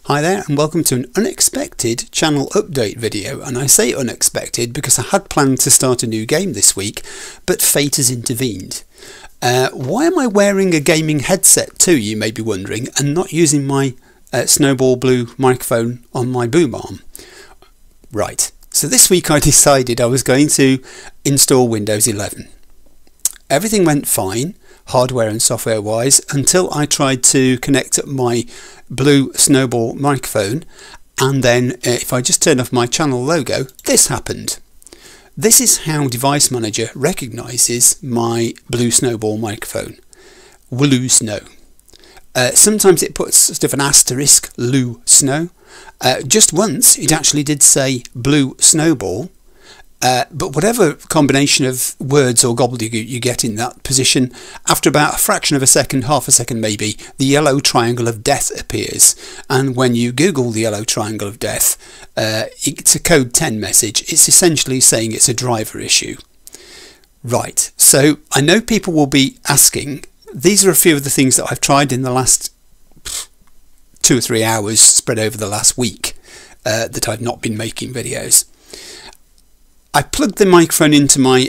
Hi there and welcome to an unexpected channel update video, and I say unexpected because I had planned to start a new game this week but fate has intervened. Why am I wearing a gaming headset too, you may be wondering, and not using my Snowball Blue microphone on my boom arm? Right, so this week I decided I was going to install Windows 11. Everything went fine, hardware and software wise, until I tried to connect up my Blue Snowball microphone, and then if I just turn off my channel logo, this happened. This is how Device Manager recognises my Blue Snowball microphone. Blue Snow. Sometimes it puts sort of an asterisk, Lou Snow. Just once it actually did say Blue Snowball. But whatever combination of words or gobbledygook you get in that position, after about a fraction of a second, half a second maybe, the yellow triangle of death appears. And when you Google the yellow triangle of death, it's a code 10 message. It's essentially saying it's a driver issue. Right, so I know people will be asking, these are a few of the things that I've tried in the last 2 or 3 hours spread over the last week that I've not been making videos. I plugged the microphone into my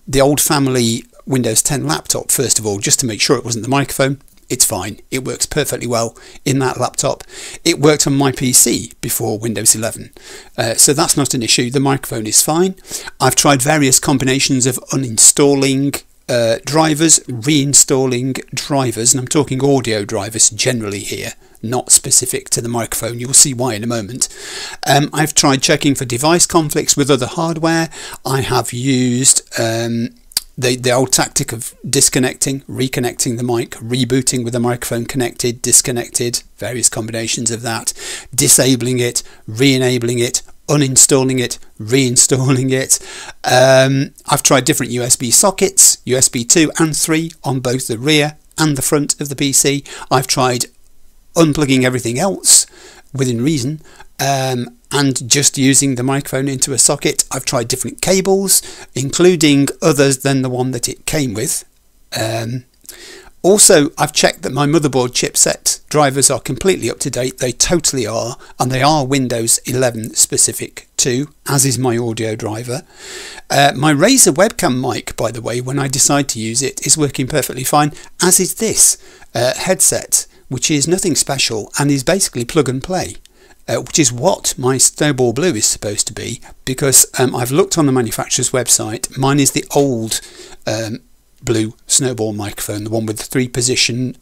the old family Windows 10 laptop first of all, just to make sure it wasn't the microphone. It's fine, it works perfectly well in that laptop. It worked on my PC before Windows 11, so that's not an issue. The microphone is fine. I've tried various combinations of uninstalling drivers, reinstalling drivers, and I'm talking audio drivers generally here, not specific to the microphone. You'll see why in a moment. I've tried checking for device conflicts with other hardware. I have used the old tactic of disconnecting, reconnecting the mic, rebooting with the microphone connected, disconnected, various combinations of that, disabling it, re-enabling it, uninstalling it, reinstalling it. I've tried different USB sockets, USB 2 and 3 on both the rear and the front of the PC. I've tried unplugging everything else within reason, and just using the microphone into a socket. I've tried different cables, including others than the one that it came with. Also, I've checked that my motherboard chipset drivers are completely up to date. They totally are, and they are Windows 11 specific too, as is my audio driver. My Razer webcam mic, by the way, when I decide to use it, is working perfectly fine, as is this headset, which is nothing special and is basically plug and play, which is what my Snowball Blue is supposed to be, because I've looked on the manufacturer's website. Mine is the old Blue Snowball microphone, the one with the 3-position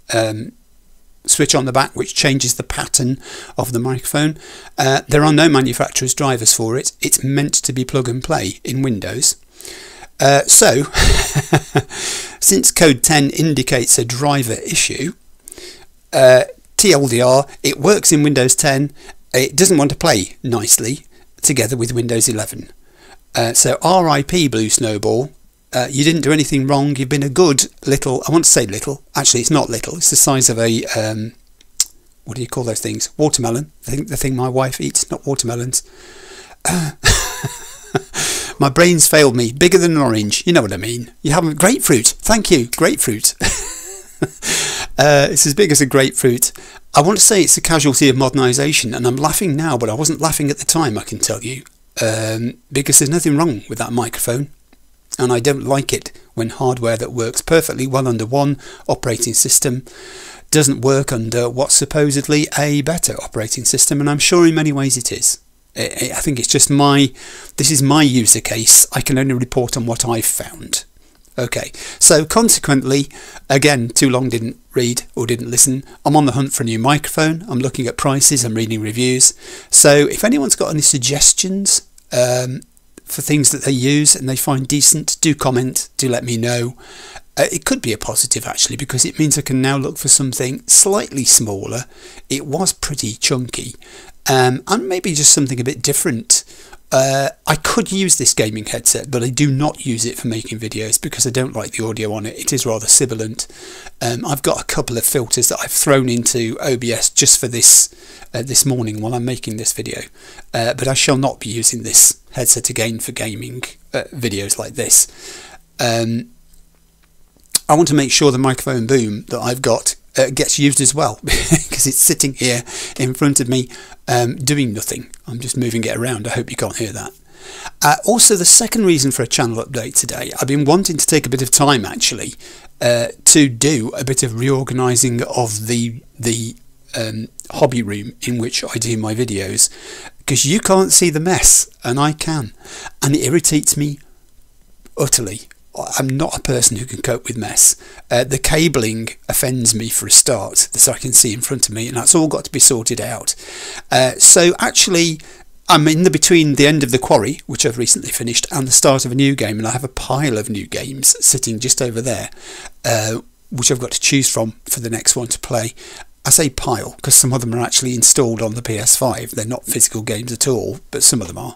switch on the back which changes the pattern of the microphone. There are no manufacturer's drivers for it. It's meant to be plug and play in Windows. So since code 10 indicates a driver issue, TLDR, it works in Windows 10. It doesn't want to play nicely together with Windows 11. So RIP Blue Snowball. You didn't do anything wrong. You've been a good little, I want to say little, actually it's not little, it's the size of a, what do you call those things? Watermelon. I think the thing my wife eats, not watermelons. My brain's failed me. Bigger than an orange, you know what I mean. You have a grapefruit. Thank you, grapefruit. It's as big as a grapefruit. I want to say it's a casualty of modernisation, and I'm laughing now, but I wasn't laughing at the time, I can tell you, because there's nothing wrong with that microphone. And I don't like it when hardware that works perfectly well under one operating system doesn't work under what's supposedly a better operating system, and I'm sure in many ways it is. I think it's just this is my user case. I can only report on what I've found. Okay, so consequently, again, too long didn't read or didn't listen. I'm on the hunt for a new microphone. I'm looking at prices, I'm reading reviews. So if anyone's got any suggestions for things that they use and they find decent, do comment, do let me know. It could be a positive actually, because it means I can now look for something slightly smaller. It was pretty chunky, and maybe just something a bit different. I could use this gaming headset, but I do not use it for making videos because I don't like the audio on it. It is rather sibilant. I've got a couple of filters that I've thrown into OBS just for this morning while I'm making this video, but I shall not be using this headset again for gaming videos like this. I want to make sure the microphone boom that I've got gets used as well because it's sitting here in front of me doing nothing. I'm just moving it around. I hope you can't hear that. Also, the second reason for a channel update today, I've been wanting to take a bit of time actually to do a bit of reorganising of the hobby room in which I do my videos, because you can't see the mess and I can, and it irritates me utterly. I'm not a person who can cope with mess. The cabling offends me for a start, so I can see in front of me, and that's all got to be sorted out. So actually I'm in between the end of The Quarry, which I've recently finished, and the start of a new game, and I have a pile of new games sitting just over there, which I've got to choose from for the next one to play. I say pile because some of them are actually installed on the PS5. They're not physical games at all, but some of them are.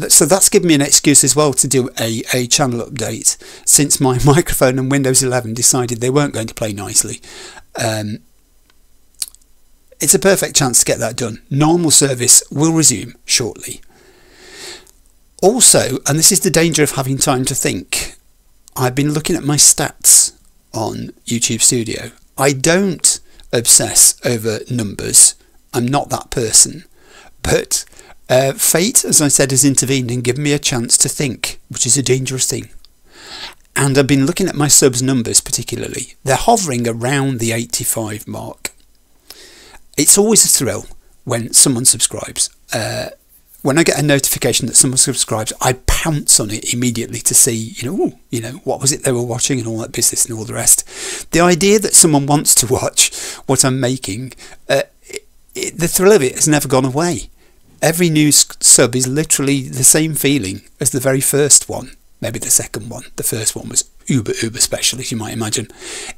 So that's given me an excuse as well to do a channel update, since my microphone and Windows 11 decided they weren't going to play nicely. It's a perfect chance to get that done. Normal service will resume shortly. Also, and this is the danger of having time to think, I've been looking at my stats on YouTube Studio. I don't obsess over numbers. I'm not that person. But fate, as I said, has intervened and given me a chance to think, which is a dangerous thing. And I've been looking at my subs numbers particularly. They're hovering around the 85 mark. It's always a thrill when someone subscribes. When I get a notification that someone subscribes, I pounce on it immediately to see, what was it they were watching and all that business and all the rest. The idea that someone wants to watch what I'm making, the thrill of it has never gone away. Every new sub is literally the same feeling as the very first one, maybe the second one. The first one was uber special, as you might imagine.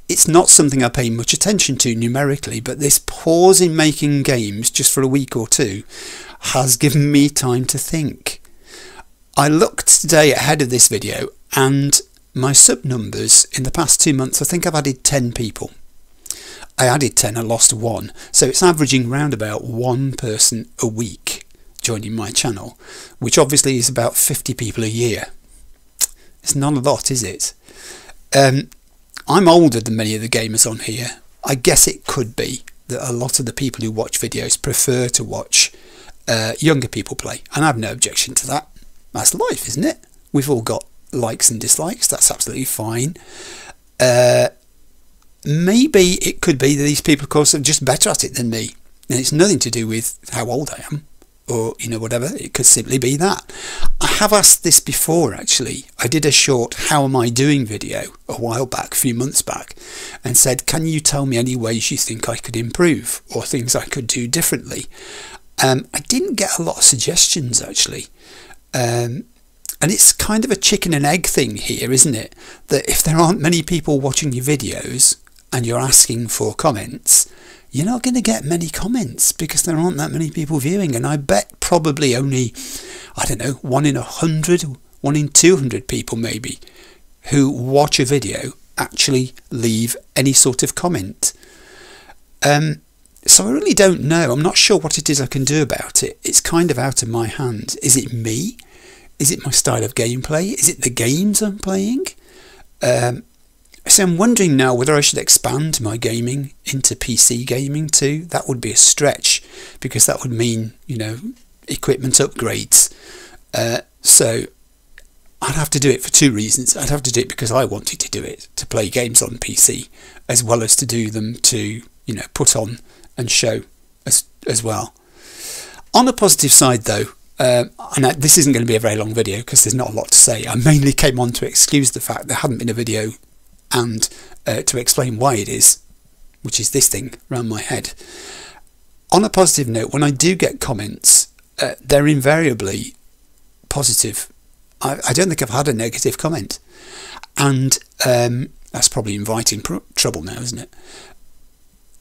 It's not something I pay much attention to numerically, but this pause in making games just for a week or two has given me time to think. I looked today ahead of this video, and my sub numbers in the past 2 months, I think I've added 10 people. I added 10, I lost 1, so it's averaging round about 1 person a week joining my channel, which obviously is about 50 people a year. It's not a lot, is it? I'm older than many of the gamers on here. I guess it could be that a lot of the people who watch videos prefer to watch younger people play, and I have no objection to that. That's life, isn't it? We've all got likes and dislikes. That's absolutely fine. Maybe it could be that these people, of course, are just better at it than me, and it's nothing to do with how old I am, or whatever. It could simply be that. I have asked this before actually. I did a short how am I doing video a while back, a few months back, and said, can you tell me any ways you think I could improve or things I could do differently? I didn't get a lot of suggestions actually, and it's kind of a chicken and egg thing here, isn't it? That if there aren't many people watching your videos and you're asking for comments, you're not going to get many comments because there aren't that many people viewing. And I bet probably only, I don't know, 1 in 100, 1 in 200 people maybe who watch a video actually leave any sort of comment. So I really don't know. I'm not sure what it is I can do about it. It's kind of out of my hands. Is it me? Is it my style of gameplay? Is it the games I'm playing? So I'm wondering now whether I should expand my gaming into PC gaming too. That would be a stretch because that would mean, equipment upgrades. So I'd have to do it for 2 reasons. I'd have to do it because I wanted to do it, to play games on PC, as well as to do them to, put on and show as well. On the positive side though, and this isn't going to be a very long video because there's not a lot to say. I mainly came on to excuse the fact there hadn't been a video and to explain why it is, which is this thing around my head. On a positive note, when I do get comments, they're invariably positive. I don't think I've had a negative comment, and that's probably inviting trouble now, isn't it?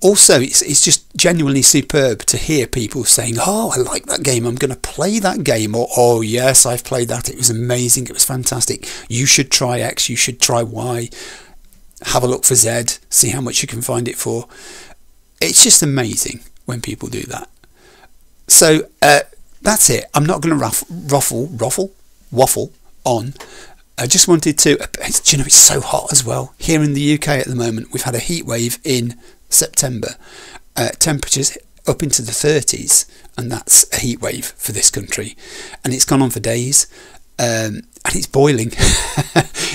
Also, it's just genuinely superb to hear people saying, oh, I like that game, I'm going to play that game, or oh yes, I've played that, it was amazing, it was fantastic, you should try X, you should try Y, have a look for Z, see how much you can find it for. It's just amazing when people do that. So that's it. I'm not going to waffle on. I just wanted to, you know, it's so hot as well. Here in the UK at the moment, we've had a heat wave in September. Temperatures up into the 30s, and that's a heat wave for this country. And it's gone on for days, and it's boiling.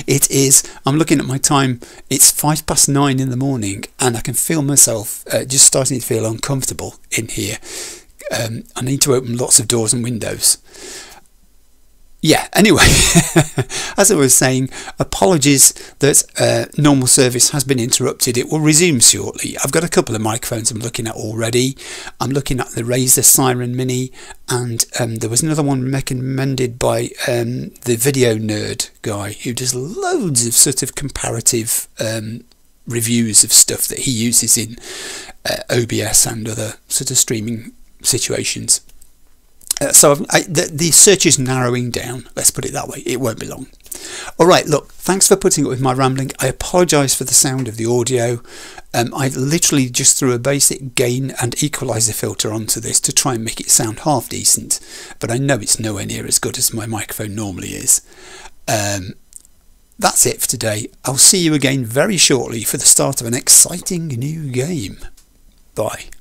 It is, I'm looking at my time, it's 9:05 in the morning, and I can feel myself just starting to feel uncomfortable in here. I need to open lots of doors and windows. Yeah, anyway, as I was saying, apologies that normal service has been interrupted. It will resume shortly. I've got a couple of microphones I'm looking at already. I'm looking at the Razer Siren Mini, and there was another one recommended by the Video Nerd guy, who does loads of sort of comparative reviews of stuff that he uses in OBS and other sort of streaming situations. So the search is narrowing down, let's put it that way. It won't be long. All right, look, thanks for putting up with my rambling. I apologise for the sound of the audio. I literally just threw a basic gain and equaliser filter onto this to try and make it sound half decent, but I know it's nowhere near as good as my microphone normally is. That's it for today. I'll see you again very shortly for the start of an exciting new game. Bye.